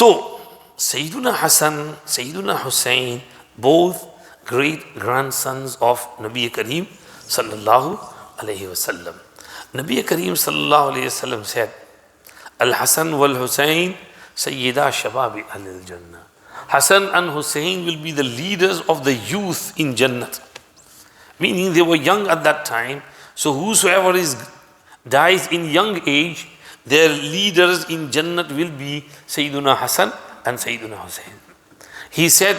So, Sayyiduna Hassan, Sayyiduna Hussein, both great grandsons of Nabi Kareem sallallahu alayhi wasallam. Nabi Kareem sallallahu alayhi wasallam said, Al-Hassan wal-Hussein Sayyida Shababi al-Jannah. Hassan and Hussein will be the leaders of the youth in Jannat. Meaning they were young at that time. So whosoever dies in young age, their leaders in Jannat will be Sayyiduna Hassan and Sayyiduna Hussein. He said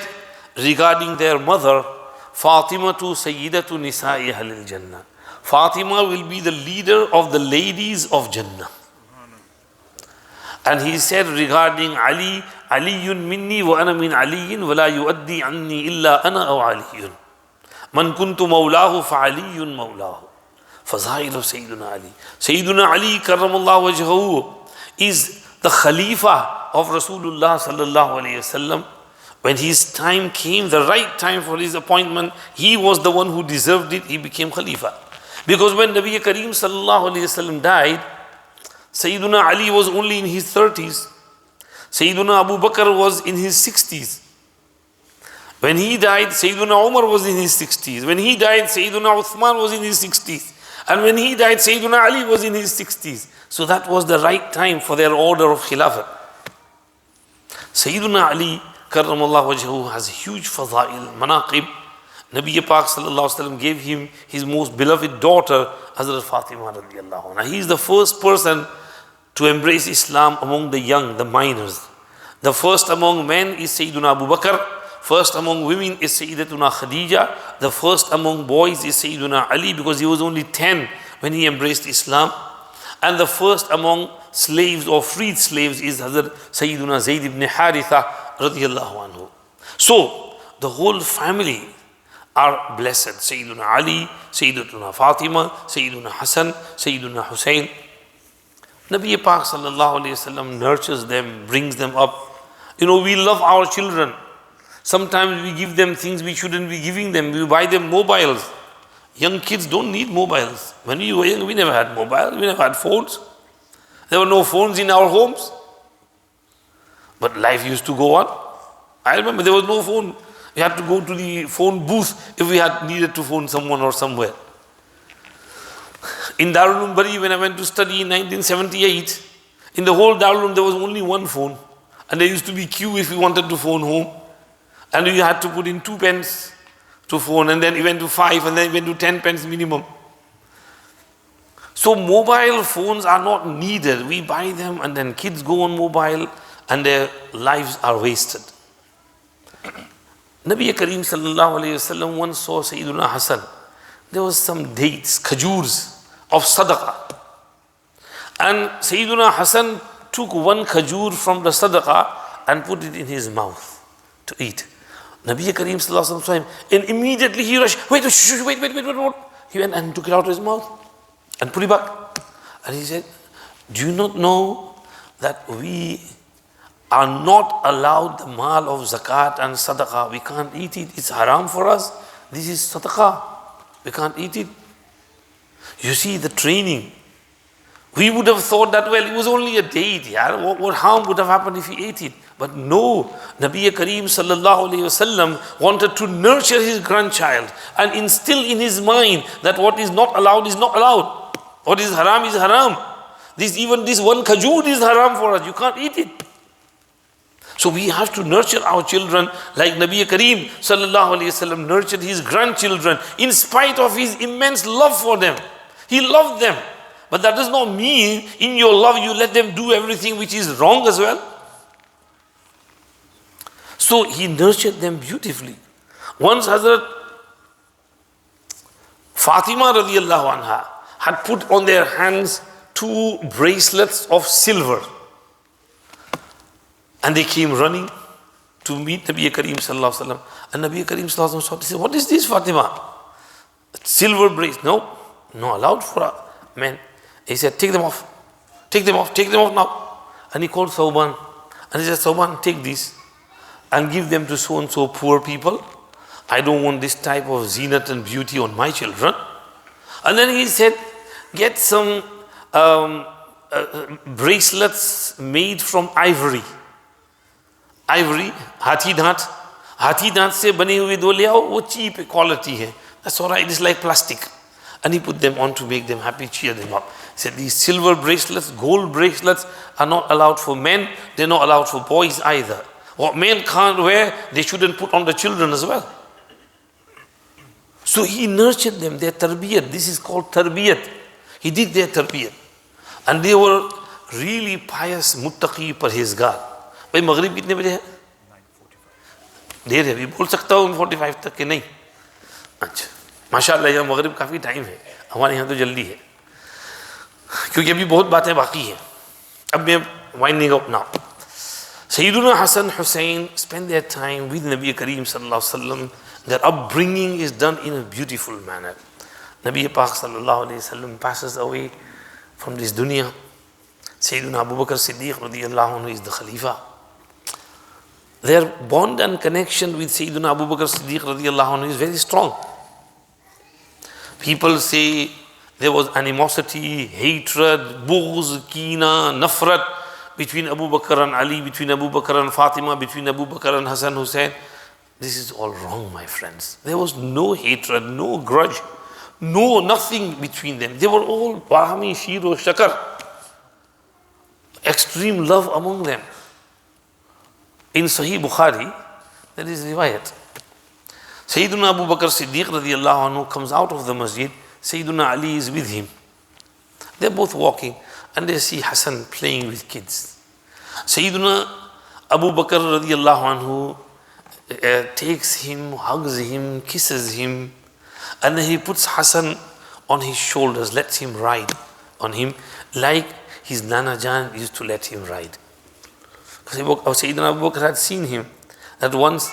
regarding their mother, Fatima tu Sayyidatu Nisa'i Ahlil Jannah. Fatima will be the leader of the ladies of Jannah. And he said regarding Ali, Aliyun minni wa ana min aliyin wa la yuaddi anni illa ana aw aliyun. Man kuntu mawlahu fa aliyun mawlahu. Fazail of Sayyiduna Ali. Sayyiduna Ali karramallahu wajhahu is the Khalifa of Rasulullah sallallahu alayhi wasallam. When his time came, the right time for his appointment, he was the one who deserved it. He became Khalifa. Because when Nabi Kareem sallallahu alayhi wasallam died, Sayyiduna Ali was only in his 30s. Sayyiduna Abu Bakr was in his 60s. When he died, Sayyiduna Umar was in his 60s. When he died, Sayyiduna Uthman was in his 60s. And when he died, Sayyiduna Ali was in his 60s. So that was the right time for their order of Khilafat. Sayyiduna Ali karramallahu wajhahu has huge fadail, manaqib. Nabi Pak sallallahu alaihi wasallam gave him his most beloved daughter, Hazrat Fatima radiallahu anha. He is the first person to embrace Islam among the young, the minors. The first among men is Sayyiduna Abu Bakr. First among women is Sayyidatuna Khadija. The first among boys is Sayyiduna Ali, because he was only 10 when he embraced Islam. And the first among slaves or freed slaves is Hazrat Sayyiduna Zayd ibn Haritha radiallahu anhu. So, the whole family are blessed. Sayyiduna Ali, Sayyidatuna Fatima, Sayyiduna Hassan, Sayyiduna Hussein. Nabi Pak sallallahu alayhi wasallam nurtures them, brings them up. You know, we love our children. Sometimes we give them things we shouldn't be giving them. We buy them mobiles. Young kids don't need mobiles. When we were young, we never had mobiles, we never had phones. There were no phones in our homes. But life used to go on. I remember there was no phone. We had to go to the phone booth if we had needed to phone someone or somewhere. In Darul Uloom Bari, when I went to study in 1978, in the whole Darul Uloom there was only one phone. And there used to be queue if we wanted to phone home. And you had to put in 2 pence to phone, and then it went to 5, and then it went to 10 pence minimum. So mobile phones are not needed. We buy them and then kids go on mobile and their lives are wasted. Nabi Kareem sallallahu alayhi wasallam once saw Sayyiduna Hassan. There was some dates, khajurs of sadaqah. And Sayyiduna Hassan took one khajur from the sadaqah and put it in his mouth to eat. Nabi Kareem sallallahu alayhi wasallam saw him, and immediately he rushed, wait. He went and took it out of his mouth and put it back. And he said, do you not know that we are not allowed the mal of zakat and sadaqah? We can't eat it. It's haram for us. This is sadaqah. We can't eat it. You see the training. We would have thought that, well, it was only a date. Yeah? What harm would have happened if he ate it? But no, Nabi Kareem sallallahu alayhi wasallam wanted to nurture his grandchild and instill in his mind that what is not allowed is not allowed. What is haram is haram. Even this one khajur is haram for us. You can't eat it. So we have to nurture our children like Nabi Kareem sallallahu alayhi wasallam nurtured his grandchildren in spite of his immense love for them. He loved them. But that does not mean in your love you let them do everything which is wrong as well. So he nurtured them beautifully. Once Hazrat Fatima radiallahu anha had put on their hands 2 bracelets of silver. And they came running to meet Nabi Kareem sallallahu alaihi wasallam. And Nabi Kareem sallallahu alaihi wasallam said, what is this, Fatima? Silver bracelet. No, not allowed for a man. He said, take them off. Take them off now. And he called Thawban. And he said, Thawban, take these and give them to so and so poor people. I don't want this type of zinat and beauty on my children. And then he said, get some bracelets made from ivory. ivory, हाथी दांत से बने हुए दो ले आओ, वो cheap quality है. That's all right, it's like plastic. And he put them on to make them happy, cheer them up. He said these silver bracelets, gold bracelets are not allowed for men, they're not allowed for boys either. What men can't wear, they shouldn't put on the children as well. So he nurtured them, their tarbiyat. This is called tarbiyat. He did their tarbiyat. And they were really pious, muttaqi, parhezgar. भाई मगरिब कितने बजे है? 9:45. देर है, भी बोल सकता हूँ 45 तक के नहीं? अच्छा, माशाअल्लाह यहाँ मगरिब काफ़ी टाइम है, हमारे यहाँ तो जल्दी है, क्योंकि अभी बहुत बातें बाकी हैं. अब मैं winding up now. Sayyiduna Hassan Hussein spend their time with Nabi Kareem sallallahu alaihi wasallam. Their upbringing is done in a beautiful manner. Nabi Pak sallallahu alaihi wasallam passes away from this dunya. Sayyiduna Abu Bakr Siddiq radiyallahu anhu is the Khalifa. Their bond and connection with Sayyiduna Abu Bakr Siddiq radiyallahu anhu is very strong. People say there was animosity, hatred, bughz, keena, nafrat between Abu Bakr and Ali, between Abu Bakr and Fatima, between Abu Bakr and Hassan Hussein. This is all wrong, my friends. There was no hatred, no grudge, nothing between them. They were all Bahami, Shiro, Shakar. Extreme love among them. In Sahih Bukhari, there is riwayat. Sayyiduna Abu Bakr Siddiq radiyallahu anhu comes out of the masjid. Sayyiduna Ali is with him. They're both walking and they see Hassan playing with kids. Sayyiduna Abu Bakr radiyallahu anhu takes him, hugs him, kisses him, and then he puts Hassan on his shoulders, lets him ride on him like his Nana Jan used to let him ride. Because Sayyidina Abu Bakr had seen him, that once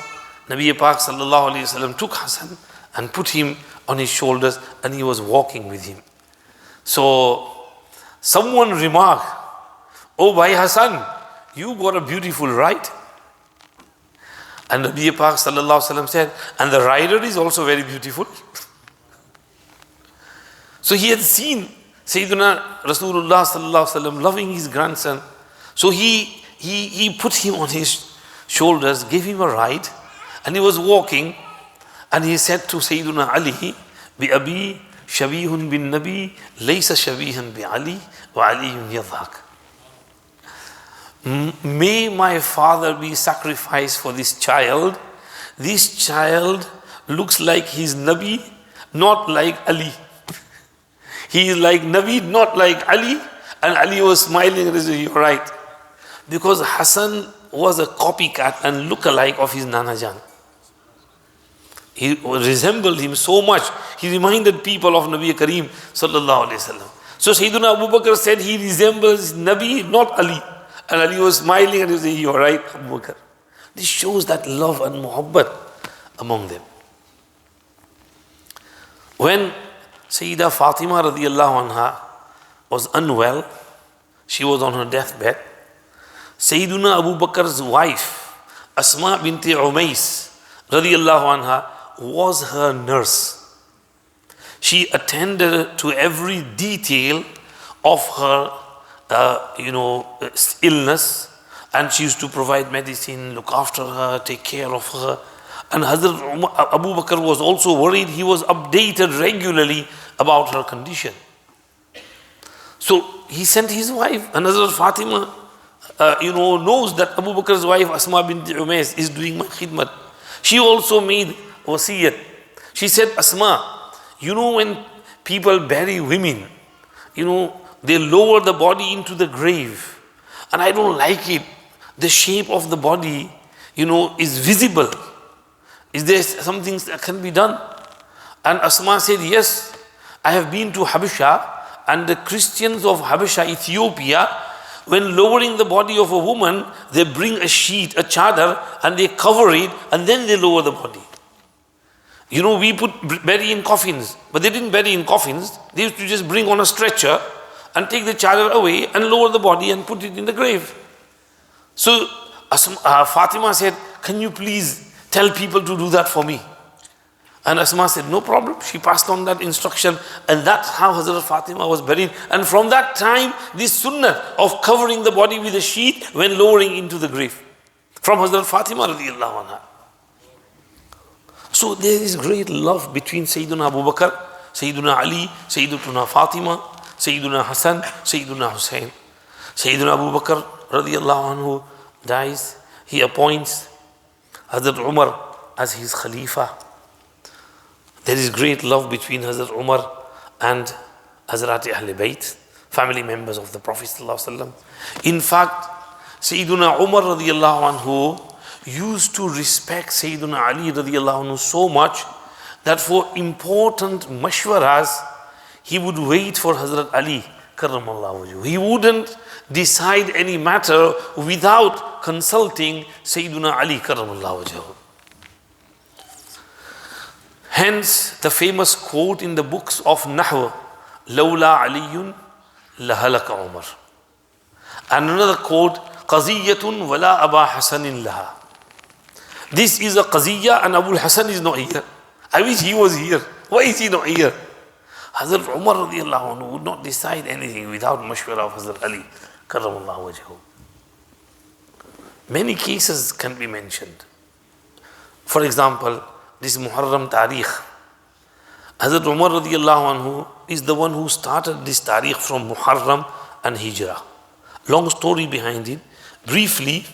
Nabi Pak sallallahu alayhi wasallam took Hassan and put him on his shoulders and he was walking with him. So someone remarked, "Oh, bhai Hassan, you got a beautiful ride." And Nabi Pak sallallahu alayhi wasallam said, "And the rider is also very beautiful." So he had seen Sayyidina Rasulullah sallallahu alayhi wasallam loving his grandson. So he put him on his shoulders, gave him a ride, and he was walking, and he said to Sayyidina Ali, "Bi abi shabihun bin nabi, laysa shabihan bi Ali, wa aliyun yadhak." May my father be sacrificed for this child. This child looks like his Nabi, not like Ali. He is like Nabi, not like Ali. And Ali was smiling and said, "You're right." Because Hassan was a copycat and look-alike of his Nana Jan. He resembled him so much. He reminded people of Nabi Kareem sallallahu alayhi wasallam. So Sayyidina Abu Bakr said he resembles Nabi, not Ali. And Ali was smiling and he said, "You're right, Abu Bakr." This shows that love and muhabbat among them. When Sayyida Fatima radiyallahu anha was unwell, she was on her deathbed. Sayyiduna Abu Bakr's wife, Asma binti Umais radiyallahu anha, was her nurse. She attended to every detail of her illness, and she used to provide medicine, look after her, take care of her. And Hazrat Abu Bakr was also worried. He was updated regularly about her condition. So he sent his wife, and Hazrat Fatima knows that Abu Bakr's wife Asma binti Umais is doing my khidmat. She also made wasiyat. She said, "Asma, when people bury women, they lower the body into the grave, and I don't like it. The shape of the body, is visible. Is there something that can be done?" And Asma said, "Yes, I have been to Habasha, and the Christians of Habasha, Ethiopia, when lowering the body of a woman, they bring a sheet, a chadar, and they cover it, and then they lower the body. We bury in coffins, but they didn't bury in coffins. They used to just bring on a stretcher and take the chadar away and lower the body and put it in the grave." So Fatima said, "Can you please tell people to do that for me?" And Asma said, "No problem." She passed on that instruction, and that's how Hazrat Fatima was buried. And from that time, this sunnah of covering the body with a sheet when lowering into the grave. from Hazrat Fatima radiallahu anha. So there is great love between Sayyiduna Abu Bakr, Sayyiduna Ali, Sayyidatuna Fatima, Sayyiduna Hassan, Sayyiduna Hussein. Sayyiduna Abu Bakr radiallahu anhu dies. He appoints Hazrat Umar as his Khalifa. There is great love between Hazrat Umar and Hazrat Ahl Bayt, family members of the Prophet ﷺ. In fact, Sayyiduna Umar radiallahu anhu used to respect Sayyiduna Ali radiallahu anhu so much that for important mashwaras, he would wait for Hazrat Ali karramallahu wajhu. He wouldn't decide any matter without consulting Sayyiduna Ali karramallahu wajhu. Hence, the famous quote in the books of Nahw, Lawla Aliyun lahalaka Umar. And another quote, Qaziyatun wala Aba Hasanin laha. This is a Qaziyya and Abu Hasan is not here. I wish he was here. Why is he not here? Hazrat Umar radiallahu anhu would not decide anything without mashwara of Hazrat Ali karramallahu wajhu. Many cases can be mentioned. For example, this Muharram Tarikh. Hazrat Umar radiallahu anhu is the one who started this Tarikh from Muharram and Hijrah. Long story behind it. Briefly,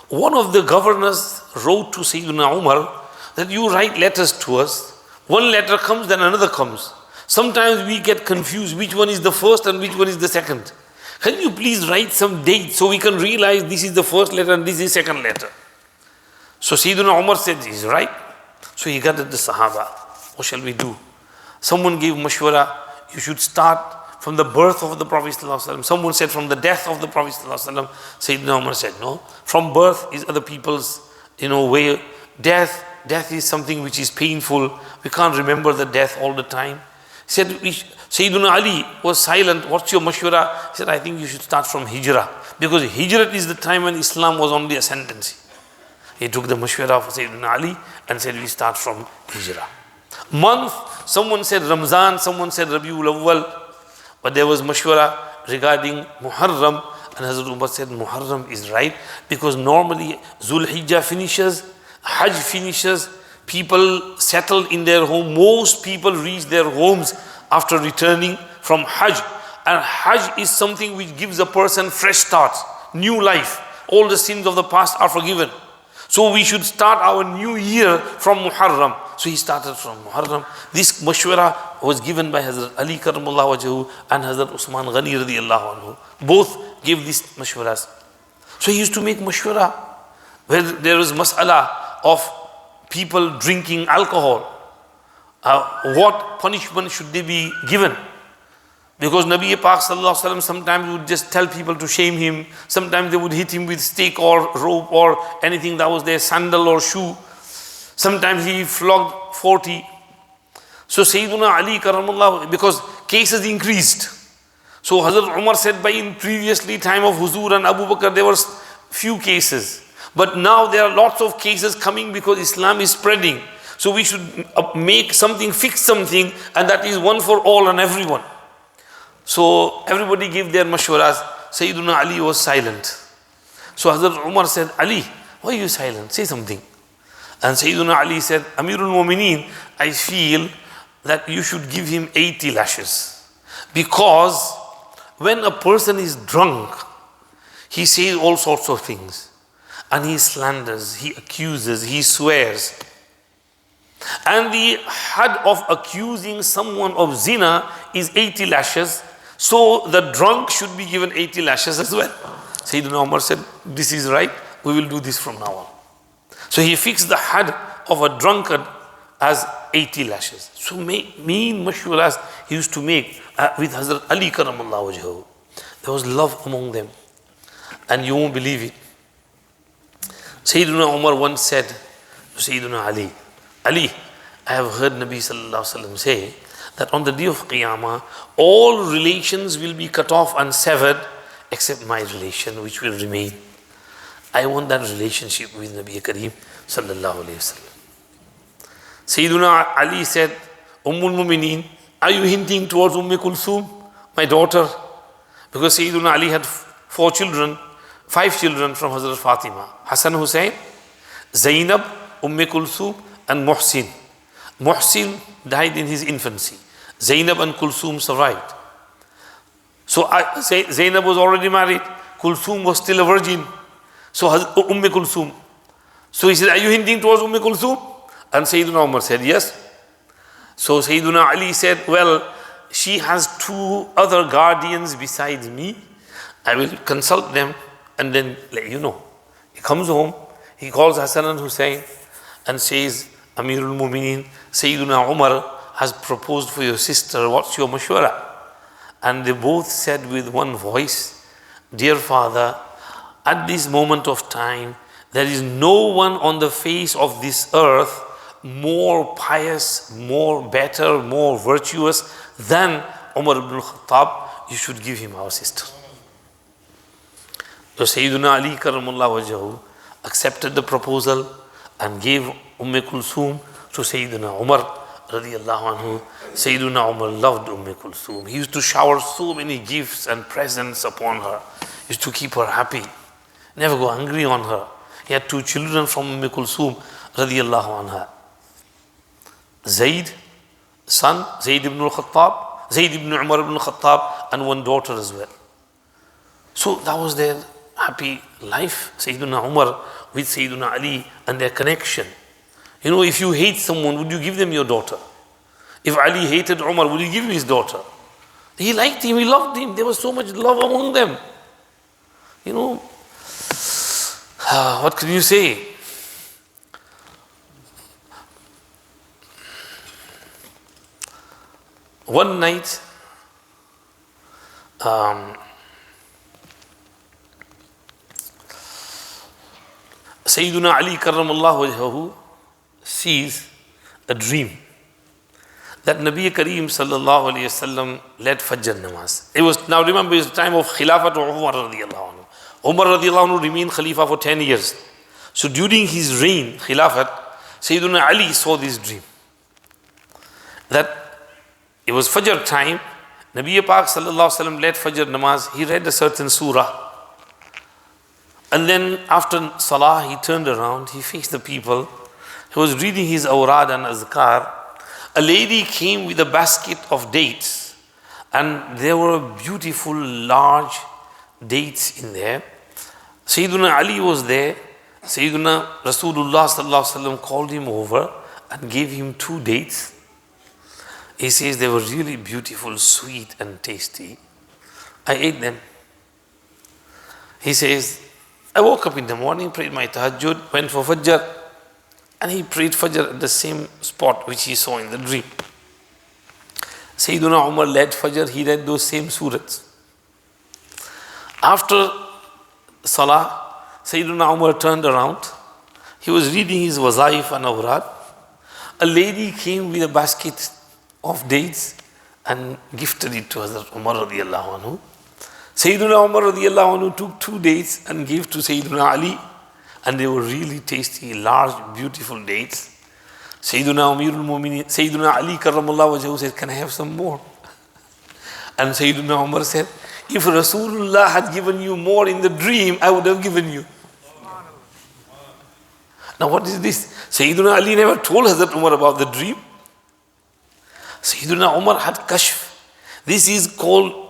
one of the governors wrote to Sayyidina Umar that you write letters to us. One letter comes, then another comes. Sometimes we get confused which one is the first and which one is the second. Can you please write some date so we can realize this is the first letter and this is the second letter? So Sayyidina Umar said, he's right. So he gathered the Sahaba. What shall we do? Someone gave mashwara, you should start from the birth of the Prophet ﷺ. Someone said from the death of the Prophet ﷺ. Sayyidina Umar said, no. From birth is other people's, way. Death is something which is painful. We can't remember the death all the time. He said, Sayyidina Ali was silent. What's your mashwara? He said, I think you should start from Hijrah. Because Hijrah is the time when Islam was on the ascendancy. He took the mashwara of Sayyidina Ali and said, we start from Hijrah. Month, someone said Ramzan, someone said Rabiul Awwal. But there was mashwara regarding Muharram, and Hazrat Umar said Muharram is right because normally Zul Hijjah finishes, Hajj finishes, people settle in their home. Most people reach their homes after returning from Hajj. And Hajj is something which gives a person fresh start, new life. All the sins of the past are forgiven. So we should start our new year from Muharram. So he started from Muharram. This mashwara was given by Hazrat Ali karramallahu wajhu and Hazrat Usman Ghani radiyallahu anhu. Both gave these mashwaras. So he used to make mashwara where there was mas'ala of people drinking alcohol. What punishment should they be given? Because Nabi Pak sallallahu alaihi wasallam sometimes would just tell people to shame him. Sometimes they would hit him with stick or rope or anything that was there, sandal or shoe. Sometimes he flogged 40. So Sayyiduna Ali karramallahu, because cases increased. So Hazrat Umar said by in previously time of Huzur and Abu Bakr there were few cases. But now there are lots of cases coming because Islam is spreading. So we should make something, fix something, and that is one for all and everyone. So everybody gave their mashwaras. Sayyiduna Ali was silent. So Hazrat Umar said, Ali, why are you silent? Say something. And Sayyiduna Ali said, Amirul Mu'mineen, I feel that you should give him 80 lashes. Because when a person is drunk, he says all sorts of things. And he slanders, he accuses, he swears. And the had of accusing someone of zina is 80 lashes. So the drunk should be given 80 lashes as well. Sayyidina Umar said, this is right, we will do this from now on. So he fixed the had of a drunkard as 80 lashes. So main mashwaras he used to make with Hazrat Ali karramallahu wajhahu. There was love among them. And you won't believe it. Sayyidina Umar once said to Sayyidina Ali, Ali, I have heard Nabi sallallahu alaihi wasallam say that on the day of Qiyamah, all relations will be cut off and severed except my relation which will remain. I want that relationship with Nabi Kareem sallallahu alayhi wasallam. Sayyiduna Ali said, Ummul Mumineen, are you hinting towards Kulthum, my daughter? Because Sayyiduna Ali had 5 children from Hazrat Fatima. Hassan Hussain, Zainab, Kulthum, and Muhsin. Muhsin died in his infancy. Zainab and Kulthum survived. So Zainab was already married. Kulthum was still a virgin. So Kulthum. So he said, are you hinting towards Kulthum? And Sayyidina Umar said, yes. So Sayyidina Ali said, well, she has two other guardians besides me. I will consult them and then let you know. He comes home, he calls Hassan and Hussain and says, Amirul Mumineen, Sayyidina Umar has proposed for your sister, what's your mashwara? And they both said with one voice, dear father, at this moment of time, there is no one on the face of this earth more pious, more better, more virtuous than Umar ibn Khattab. You should give him our sister. So Sayyidina Ali Karamullah Wajahu accepted the proposal and gave Kulthum to Sayyidina Umar radiyallahu anhu. Sayyidina Umar loved Kulthum. He used to shower so many gifts and presents upon her. He used to keep her happy, never go angry on her. He had two children from Kulthum radiyallahu anha. Zayd, son, Zayd ibn al-Khattab, Zayd ibn Umar ibn al-Khattab, and one daughter as well. So that was their happy life, Sayyidina Umar with Sayyidina Ali and their connection. You know, if you hate someone, would you give them your daughter? If Ali hated Umar, would he give him his daughter? He liked him, he loved him. There was so much love among them. You know, what can you say? One night, Sayyidina Ali Karramallahu Wajhahu sees a dream that Nabi Kareem Sallallahu Alaihi Wasallam led Fajr namaz. It was, now remember, it's the time of Khilafat of Umar Radiallahu Anhu. Umar Radiallahu Anhu remained Khalifa for 10 years. So during his reign, Khilafat, Sayyidina Ali saw this dream. That it was Fajr time, Nabi Pak Sallallahu Alaihi Wasallam led Fajr namaz, he read a certain surah. And then after Salah, he turned around, he faced the people. He was reading his awrad and azkar. A lady came with a basket of dates. And there were beautiful, large dates in there. Sayyidina Ali was there. Sayyidina Rasulullah Sallallahu Alaihi Wasallam called him over and gave him 2 dates. He says they were really beautiful, sweet and tasty. I ate them. He says, I woke up in the morning, prayed my tahajjud, went for Fajr, and he prayed Fajr at the same spot which he saw in the dream. Sayyidina Umar led Fajr, he read those same surahs. After Salah, Sayyidina Umar turned around. He was reading his wazaif and awrad. A lady came with a basket of dates and gifted it to Hazrat Umar radiallahu anhu. Sayyidina Umar radiallahu anhu took 2 dates and gave to Sayyidina Ali, and they were really tasty, large, beautiful dates. Sayyidina Amirul Mumineen, Sayyidina Ali Karramallahu Wajhahu said, can I have some more? And Sayyidina Umar said, if Rasulullah had given you more in the dream, I would have given you. Now what is this? Sayyidina Ali never told Hazrat Umar about the dream. Sayyidina Umar had kashf. This is called,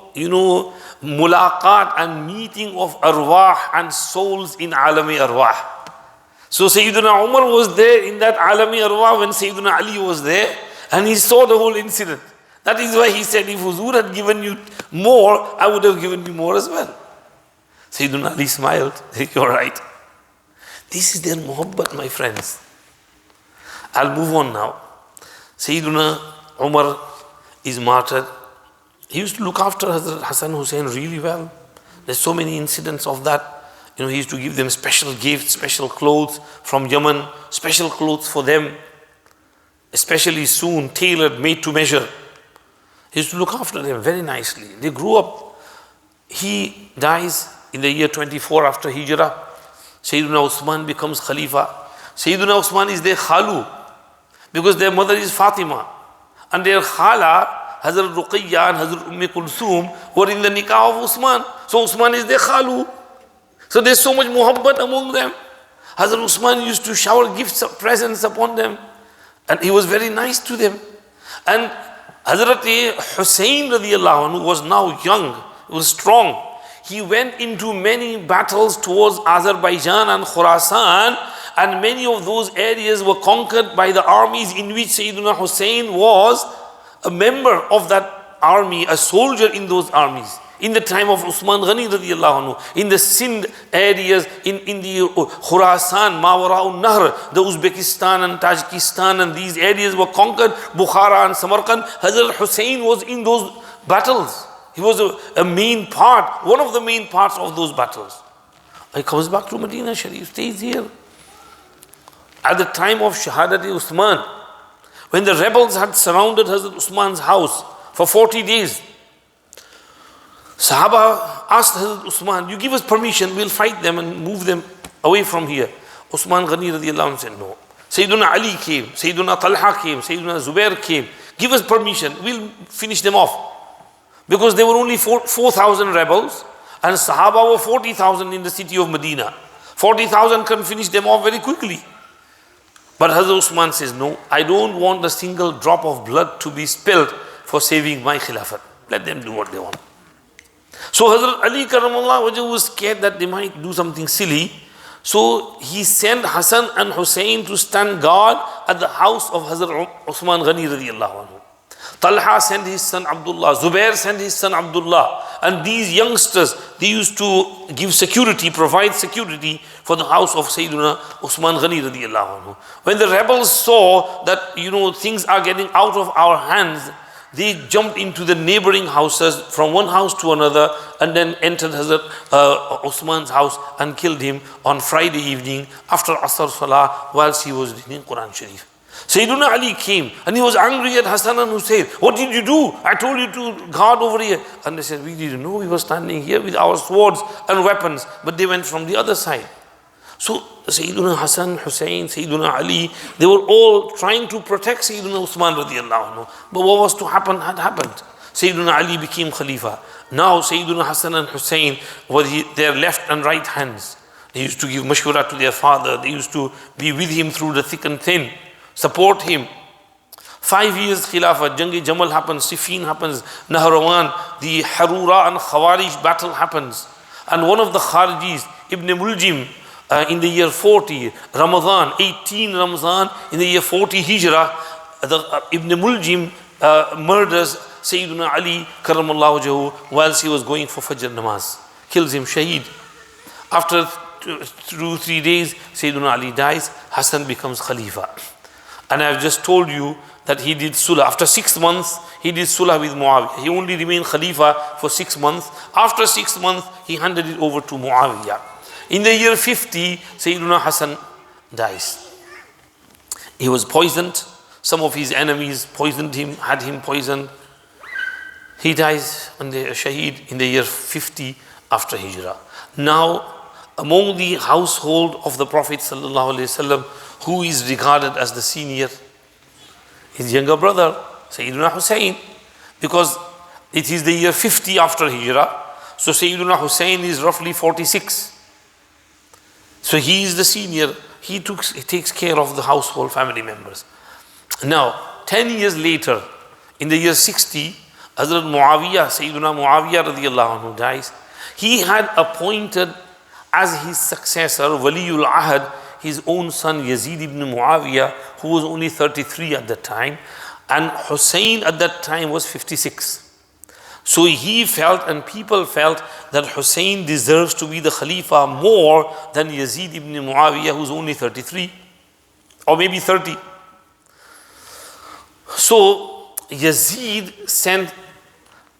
mulaqat and meeting of arwah and souls in alami arwah. So Sayyidina Umar was there in that alami arwah when Sayyidina Ali was there, and he saw the whole incident. That is why he said, if Huzur had given you more, I would have given you more as well. Sayyidina Ali smiled. You're right. This is their muhabbat, my friends. I'll move on now. Sayyidina Umar is martyred. He used to look after Hazrat Hassan Hussain really well. There's so many incidents of that. He used to give them special gifts, special clothes from Yemen, special clothes for them, especially soon, tailored, made to measure. He used to look after them very nicely. They grew up. He dies in the year 24 after Hijrah. Sayyidina Usman becomes Khalifa. Sayyidina Usman is their Khalu, because their mother is Fatima. And their Khala, Hazrat Ruqayya and Hazrat Kulthum, were in the nikah of Usman. So Usman is their Khalu. So there's so much muhabbat among them. Hazrat Usman used to shower gifts, presents upon them. And he was very nice to them. And Hazrat Hussein radiallahu anhu was now young, was strong. He went into many battles towards Azerbaijan and Khurasan, and many of those areas were conquered by the armies in which Sayyidina Hussein was a member of that army, a soldier in those armies. In the time of Usman Ghani radiallahu anhu, in the Sindh areas, in the Khurasan, Mawara'un Nahr, the Uzbekistan and Tajikistan and these areas were conquered, Bukhara and Samarkand. Hazrat Hussein was in those battles. He was a main part, one of the main parts of those battles. He comes back to Medina Sharif, stays here. At the time of Shahadat Usman, when the rebels had surrounded Hazrat Usman's house for 40 days, Sahaba asked Hazrat Usman, you give us permission, we'll fight them and move them away from here. Usman Ghani radiallahu anhu said no. Sayyiduna Ali came, Sayyiduna Talha came, Sayyiduna Zubair came. Give us permission, we'll finish them off. Because there were only 4,000 rebels and Sahaba were 40,000 in the city of Medina. 40,000 can finish them off very quickly. But Hazrat Usman says, no, I don't want a single drop of blood to be spilled for saving my khilafat. Let them do what they want. So Hazrat Ali Karamallah Wajah was scared that they might do something silly. So he sent Hassan and Hussein to stand guard at the house of Hazrat Usman Ghani radiallahu anhu. Talha sent his son Abdullah, Zubair sent his son Abdullah, and these youngsters, they used to give security, provide security for the house of Sayyiduna Usman Ghani radiallahu anhu. When the rebels saw that, things are getting out of our hands, they jumped into the neighboring houses from one house to another and then entered Hazrat Usman's house and killed him on Friday evening after Asr Salah whilst he was reading Quran Sharif. Sayyiduna Ali came and he was angry at Hassan and Hussein. What did you do? I told you to guard over here. And they said, we didn't know, we were standing here with our swords and weapons, but they went from the other side. So Sayyiduna Hassan, Hussein, Sayyiduna Ali, they were all trying to protect Sayyiduna Usman radiallahu anhu. But what was to happen had happened. Sayyiduna Ali became Khalifa. Now Sayyiduna Hassan and Hussein were their left and right hands. They used to give mashwara to their father. They used to be with him through the thick and thin, support him. 5 years Khilafah, Jang-e Jamal happens, Siffin happens, Nahrawan, the Harura and Khawarij battle happens. And one of the Kharijis, Ibn Muljim, in the year 40, Ramadan, 18 Ramadan, in the year 40 Hijrah, Ibn Muljim murders Sayyiduna Ali Karamallahu Wajhahu whilst he was going for Fajr Namaz. Kills him, Shaheed. After 2-3 days, Sayyiduna Ali dies, Hassan becomes Khalifa. And I have just told you that he did Sulh. After 6 months, he did Sulh with Muawiyah. He only remained Khalifa for 6 months. After 6 months, he handed it over to Muawiyah. In the year 50, Sayyiduna Hassan dies. He was poisoned. Some of his enemies poisoned him, had him poisoned. He dies on the Shaheed in the year 50 after Hijrah. Now, among the household of the Prophet ﷺ, who is regarded as the senior? His younger brother, Sayyiduna Hussein. Because it is the year 50 after Hijrah. So Sayyiduna Hussein is roughly 46. So he is the senior. He takes care of the household family members. Now, 10 years later, in the year 60, Hazrat Muawiyah, Sayyiduna Muawiyah radiallahu anhu dies. He had appointed as his successor, Waliul Ahad, his own son Yazid ibn Muawiyah, who was only 33 at that time, and Hussein at that time was 56. So he felt, and people felt, that Hussein deserves to be the Khalifa more than Yazid ibn Muawiyah, who's only 33 or maybe 30. So Yazid sent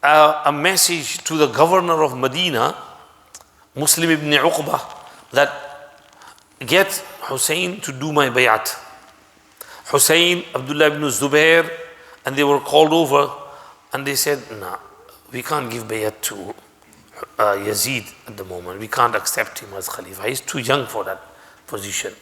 a message to the governor of Medina, Muslim ibn Uqbah, that get Hussein to do my bayat. Hussein, Abdullah ibn Zubair, and they were called over and they said, nah, we can't give bayat to Yazid at the moment. We can't accept him as Khalifa. He's too young for that position.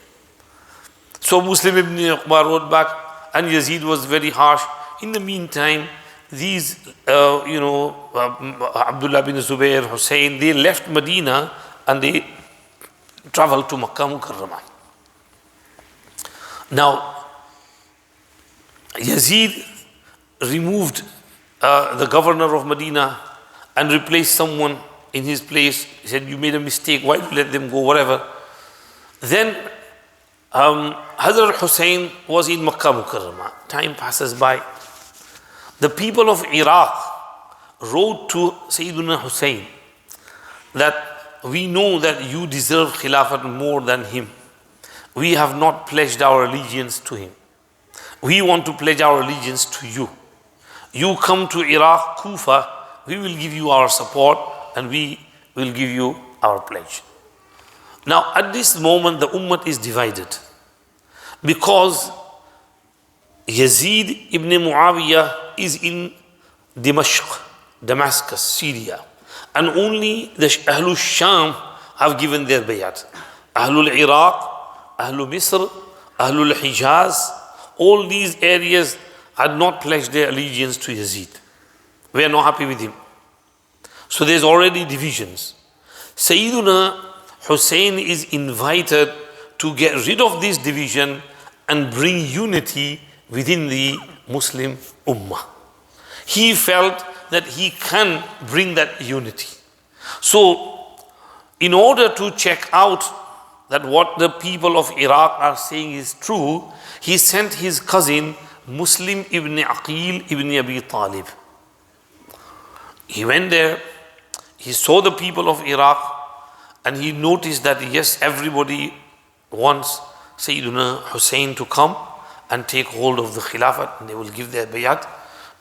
So Muslim ibn Uqbah wrote back, and Yazid was very harsh. In the meantime, these, Abdullah bin Zubair, Hussein, they left Medina and they traveled to Makkah Mukarramah. Now, Yazid removed the governor of Medina and replaced someone in his place. He said, you made a mistake, why did you let them go, whatever. Then Hazrat Hussein was in Makkah Mukarramah. Time passes by. The people of Iraq wrote to Sayyidina Hussein that we know that you deserve Khilafat more than him. We have not pledged our allegiance to him. We want to pledge our allegiance to you. You come to Iraq, Kufa, we will give you our support and we will give you our pledge. Now at this moment the ummah is divided because Yazid ibn Muawiyah is in Damascus, Syria, and only the Ahlul Sham have given their bayat. Ahlul Iraq, Ahlul Misr, Ahlul Hijaz, all these areas had not pledged their allegiance to Yazid. We are not happy with him. So there's already divisions. Sayyiduna Hussein is invited to get rid of this division and bring unity within the Muslim Ummah. He felt that he can bring that unity. So, in order to check out that what the people of Iraq are saying is true, he sent his cousin Muslim ibn Aqil ibn Abi Talib. He went there, he saw the people of Iraq, and he noticed that yes, everybody wants Sayyiduna Hussein to come and take hold of the Khilafat, and they will give their bayat.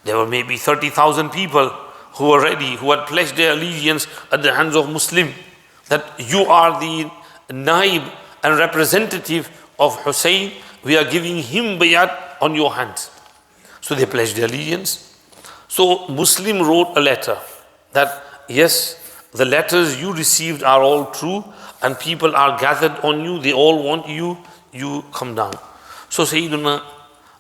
There were maybe 30,000 people who were ready, who had pledged their allegiance at the hands of Muslim, that you are the naib and representative of Hussein, we are giving him bayat on your hands. So they pledged their allegiance. So Muslim wrote a letter that yes, the letters you received are all true and people are gathered on you, they all want you, you come down. So Sayyiduna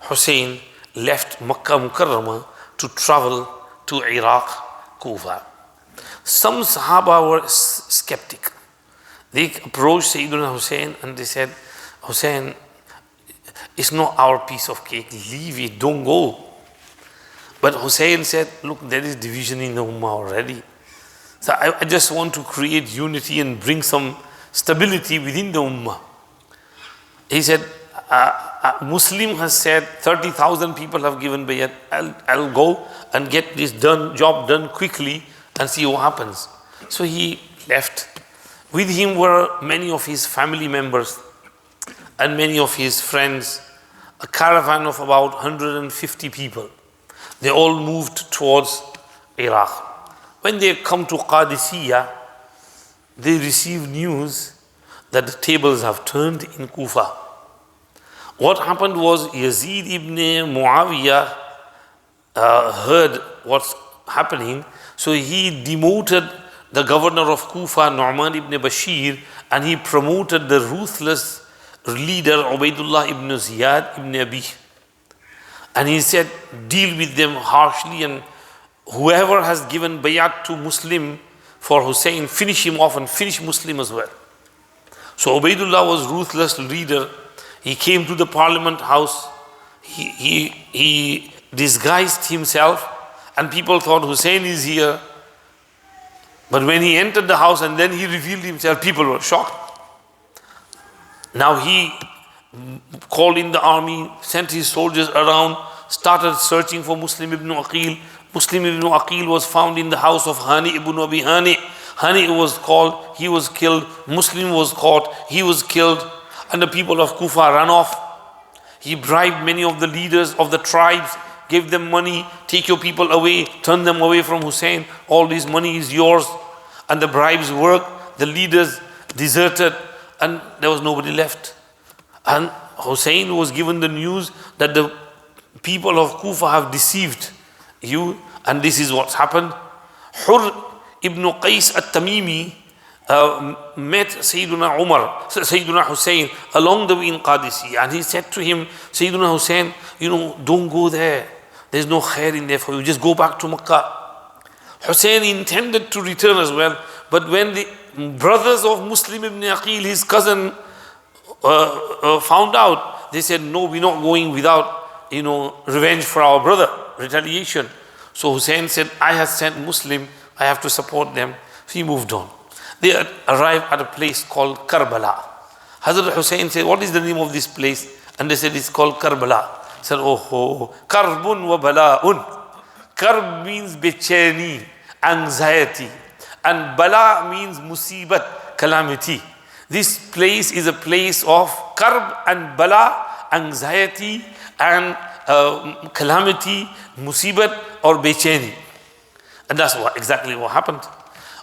Hussein left Makkah Mukarramah to travel to Iraq, Kufa. Some Sahaba were skeptic. They approached Sayyiduna Hussein and they said, Hussein, it's not our piece of cake, leave it, don't go. But Hussein said, look, there is division in the Ummah already. So I just want to create unity and bring some stability within the Ummah. He said, Muslim has said 30,000 people have given bayat. I'll go and get this job done quickly and see what happens. So he left. With him were many of his family members and many of his friends, a caravan of about 150 people. They all moved towards Iraq. When they come to Qadisiyah, they received news that the tables have turned in Kufa. What happened was Yazid ibn Muawiyah heard what's happening, so he demoted the governor of Kufa, Nu'man ibn Bashir, and he promoted the ruthless leader Ubaidullah ibn Ziyad ibn Abi. And he said, deal with them harshly, and whoever has given bayat to Muslim for Hussein, finish him off and finish Muslim as well. So Ubaidullah was ruthless leader. He came to the parliament house. He disguised himself and people thought Hussein is here. But when he entered the house and then he revealed himself, people were shocked. Now he called in the army, sent his soldiers around, started searching for Muslim ibn Aqil. Muslim ibn Aqil was found in the house of Hani ibn Abi Hani. Hani was called, he was killed. Muslim was caught, he was killed. And the people of Kufa ran off. He bribed many of the leaders of the tribes, gave them money, take your people away, turn them away from Hussein. All this money is yours. And the bribes worked, the leaders deserted, and there was nobody left. And Hussein was given the news that the people of Kufa have deceived you, and this is what's happened. Hur ibn Qais at-Tamimi met Sayyiduna Hussein along the way in Qadisiyah, and he said to him, Sayyiduna Hussein, don't go there. There's no khair in there for you. Just go back to Makkah. Hussein intended to return as well, but when the brothers of Muslim ibn Aqil, his cousin, found out, they said, no, we're not going without, revenge for our brother, retaliation. So Hussein said, I have sent Muslim, I have to support them. So he moved on. They arrived at a place called Karbala. Hazrat Hussein said, what is the name of this place? And they said, it's called Karbala. He said, oh, Karbun wa bala'un. Karb means bechani, anxiety. And bala means musibat, calamity. This place is a place of karb and bala, anxiety and calamity, musibat or bechani. And that's exactly what happened.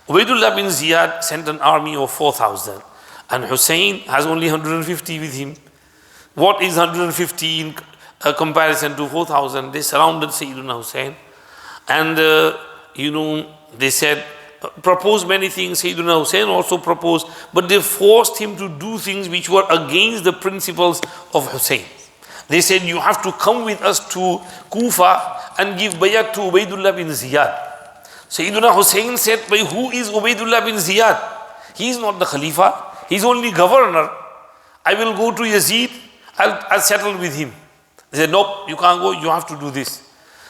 Ubaidullah bin Ziyad sent an army of 4,000. And Hussein has only 150 with him. What is 150 in comparison to 4,000? They surrounded Sayyidina Hussein. And, they said, proposed many things. Sayyidina Hussein also proposed, but they forced him to do things which were against the principles of Hussein. They said, you have to come with us to Kufa and give bayat to Ubaidullah bin Ziyad. Sayyidina Hussein said, who is Ubaidullah bin Ziyad? He is not the Khalifa, he is only governor. I will go to Yazid, I'll settle with him. They said, nope, you can't go, you have to do this.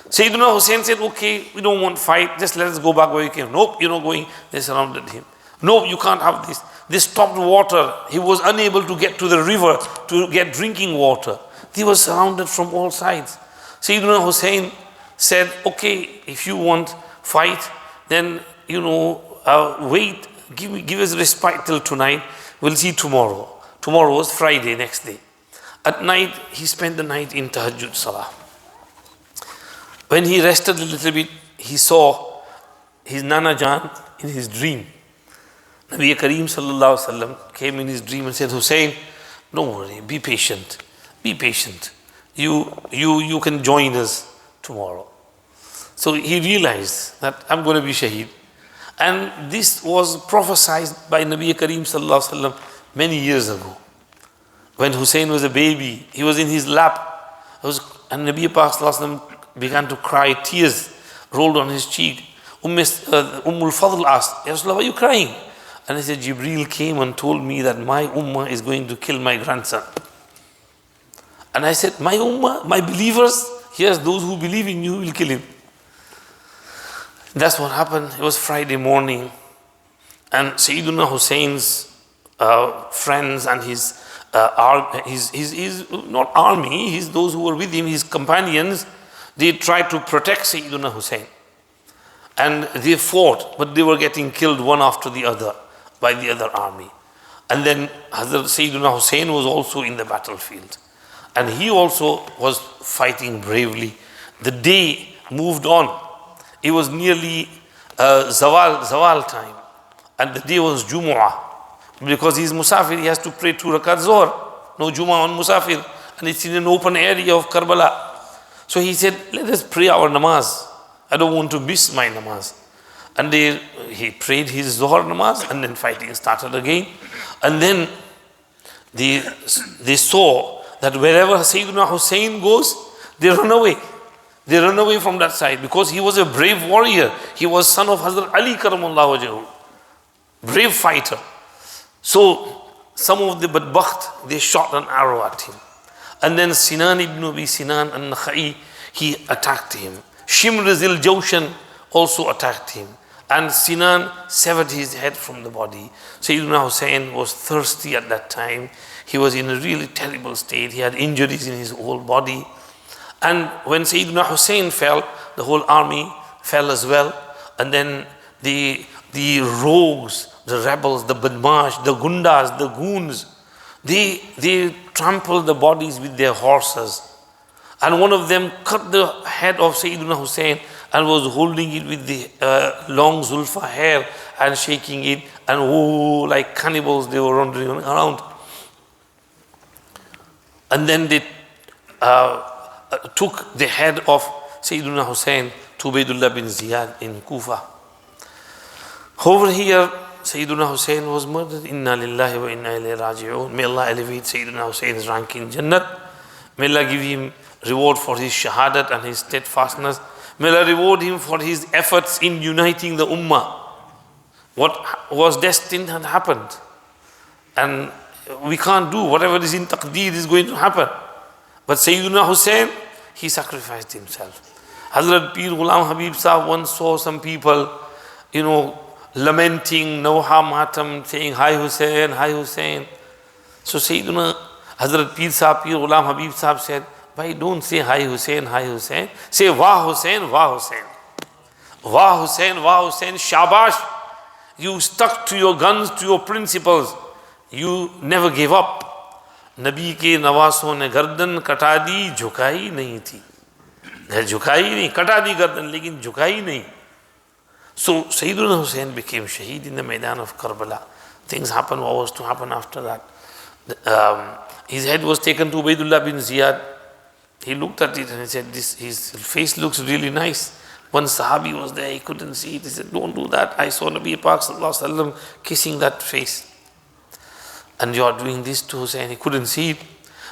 Sayyidina Hussein said, okay, we don't want fight, just let us go back where we came. Nope, you're not going. They surrounded him. No, you can't have this. They stopped water. He was unable to get to the river to get drinking water. He was surrounded from all sides. Sayyidina Hussein said, okay, if you want fight, then, wait, give us respite till tonight. We'll see tomorrow. Tomorrow was Friday, next day. At night, he spent the night in Tahajjud Salah. When he rested a little bit, he saw his Nana Jan in his dream. Nabi Kareem sallallahu alaihi wasallam came in his dream and said, Hussein, don't worry, be patient, be patient. You can join us tomorrow. So he realized that I'm going to be Shaheed. And this was prophesied by Nabi Kareem sallallahu alaihi wasallam many years ago. When Hussein was a baby, he was in his lap. And Nabi Pak sallallahu alaihi wasallam began to cry, tears rolled on his cheek. Ummul Fadl asked, Ya Rasulullah, why are you crying? And he said, Jibreel came and told me that my ummah is going to kill my grandson. And I said, my ummah, my believers, yes, those who believe in you will kill him. That's what happened. It was Friday morning. And Sayyidina Hussein's friends and his not army, those who were with him, his companions, they tried to protect Sayyidina Hussein. And they fought, but they were getting killed one after the other by the other army. And then Hazrat Sayyidina Hussein was also in the battlefield. And he also was fighting bravely. The day moved on. It was nearly Zawal time. And the day was Jumu'ah. Because he's Musafir, he has to pray 2 rakat Zohr. No Jumu'ah on Musafir. And it's in an open area of Karbala. So he said, let us pray our namaz. I don't want to miss my namaz. And he prayed his Zohar namaz, and then fighting started again. And then they saw that wherever Sayyidina Hussein goes, they run away. They run away from that side because he was a brave warrior. He was son of Hazrat Ali Karamallahu Wajhahu. Brave fighter. So some of the badbakht, they shot an arrow at him. And then Sinan ibn Abi Sinan al-Nakhai, he attacked him. Shimr al-Jawshan also attacked him. And Sinan severed his head from the body. Sayyidina Hussein was thirsty at that time. He was in a really terrible state. He had injuries in his whole body. And when Sayyidina Hussein fell, the whole army fell as well. And then the rogues, the rebels, the badmash, the gundas, the goons, they trampled the bodies with their horses. And one of them cut the head of Sayyidina Hussein and was holding it with the long zulfa hair and shaking it. And like cannibals, they were wandering around. And then they took the head of Sayyidina Hussein to Ubaidullah bin Ziyad in Kufa. Over here, Sayyidina Hussein was murdered. Inna lillahi wa inna ilayhi raji'un. May Allah elevate Sayyidina Hussein's rank in Jannat. May Allah give him reward for his shahadat and his steadfastness. May Allah reward him for his efforts in uniting the ummah. What was destined had happened. And we can't do whatever is in taqdeer is going to happen. But Sayyidina Hussein, he sacrificed himself. Hazrat Pir Ghulam Habib Sahib once saw some people, lamenting, Nawha Matam, saying, Hi Hussein, Hi Hussein. So Sayyidina Hazrat Pir Sahib, Pir Ghulam Habib Sahib said, Bhai, don't say Hi Hussein, Hi Hussein. Say Wah Hussein, Wah Hussein. Wah Hussein, Wah Hussein, Shabash. You stuck to your guns, to your principles. You never gave up. Nabi ke nawason ne gardan kata di, jhukai nahi thi. Jhukai nahi, kata di gardan, lekin jhukai nahi. So Sayyidina Hussein became shaheed in the Maidan of Karbala. Things happened, what was to happen after that? His head was taken to Ubaidullah bin Ziyad. He looked at it and he said, his face looks really nice. One Sahabi was there, he couldn't see it. He said, don't do that. I saw Nabi Pak Sallallahu Alaihi Wasallam kissing that face. And you are doing this to Hussein. He couldn't see it.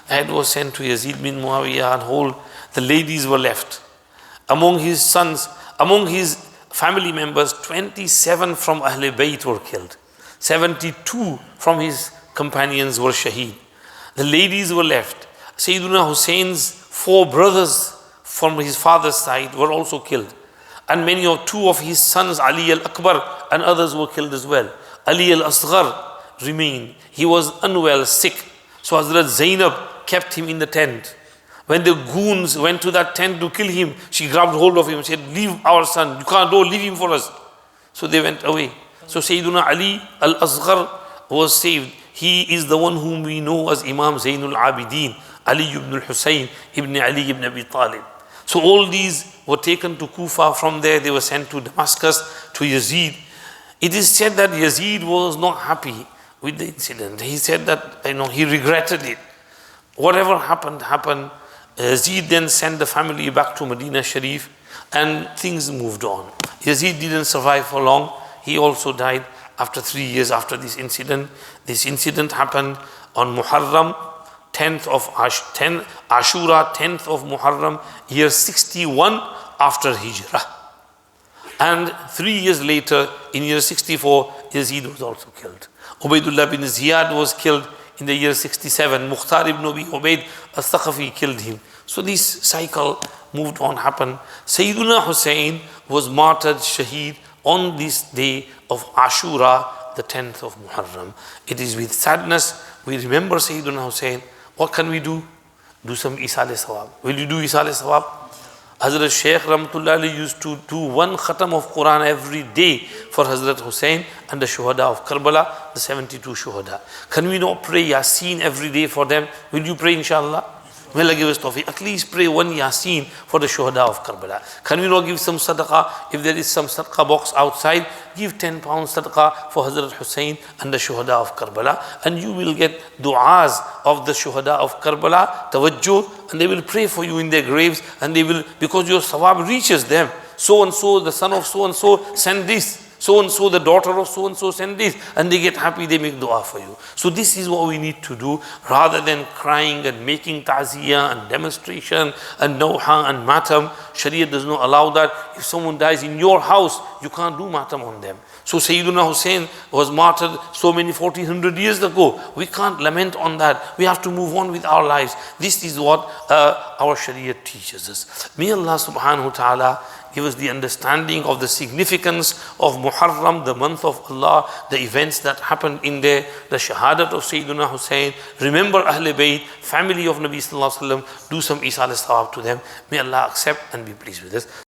The head was sent to Yazid bin Muawiyah and whole. The ladies were left. Among his sons, among his family members, 27 from Ahle Bayt were killed. 72 from his companions were shaheed. The ladies were left. Sayyidina Hussein's 4 brothers from his father's side were also killed. And two of his sons, Ali al-Akbar and others were killed as well. Ali al-Asghar remained. He was unwell, sick. So Hazrat Zainab kept him in the tent. When the goons went to that tent to kill him, she grabbed hold of him and said, leave our son. You can't go, leave him for us. So they went away. So Sayyidina Ali al-Asghar was saved. He is the one whom we know as Imam Zainul Abidin, Ali ibn al-Husayn ibn Ali ibn Abi Talib. So all these were taken to Kufa. From there they were sent to Damascus, to Yazid. It is said that Yazid was not happy with the incident. He said that he regretted it. Whatever happened, happened. Yazid then sent the family back to Medina Sharif and things moved on. Yazid didn't survive for long. He also died after 3 years after this incident. This incident happened on Muharram, 10th of Ashura, 10th of Muharram, year 61 after Hijrah. And 3 years later, in year 64, Yazid was also killed. Ubaidullah bin Ziyad was killed in the year 67. Mukhtar ibn Abi Ubaid al-Thaqafi killed him. So this cycle moved on, happened. Sayyidina Hussein was martyred, shaheed, on this day of Ashura, the 10th of Muharram. It is with sadness we remember Sayyidina Hussein. What can we do? Do some Isal-e Sawab. Will you do Isal-e Sawab? Hazrat Shaykh Rahmatullah used to do 1 khatam of Quran every day for Hazrat Hussein and the Shuhada of Karbala, the 72 Shuhada. Can we not pray Yasin every day for them? Will you pray inshallah? May Allah give us tawfiq. At least pray 1 Yasin for the Shuhada of Karbala. Can we not give some sadaqah? If there is some sadaqah box outside, give 10 pounds sadaqah for Hazrat Hussein and the Shuhada of Karbala. And you will get du'as of the Shuhada of Karbala, tawajjuh, and they will pray for you in their graves, and they will, because your sawab reaches them. So and so, the son of so and so, send this. So and so, the daughter of so and so, send this. And they get happy, they make dua for you. So this is what we need to do, rather than crying and making ta'ziyah and demonstration and nawha and matam. Sharia does not allow that. If someone dies in your house, you can't do matam on them. So Sayyidina Hussein was martyred so many 1400 years ago. We can't lament on that. We have to move on with our lives. This is what our Sharia teaches us. May Allah subhanahu wa ta'ala give us the understanding of the significance of Muharram, the month of Allah, the events that happened in there, the shahadat of Sayyidina Hussein. Remember Ahle Bayt, family of Nabi Sallallahu Alaihi Wasallam. Do some Isal-e Sawab to them. May Allah accept and be pleased with us.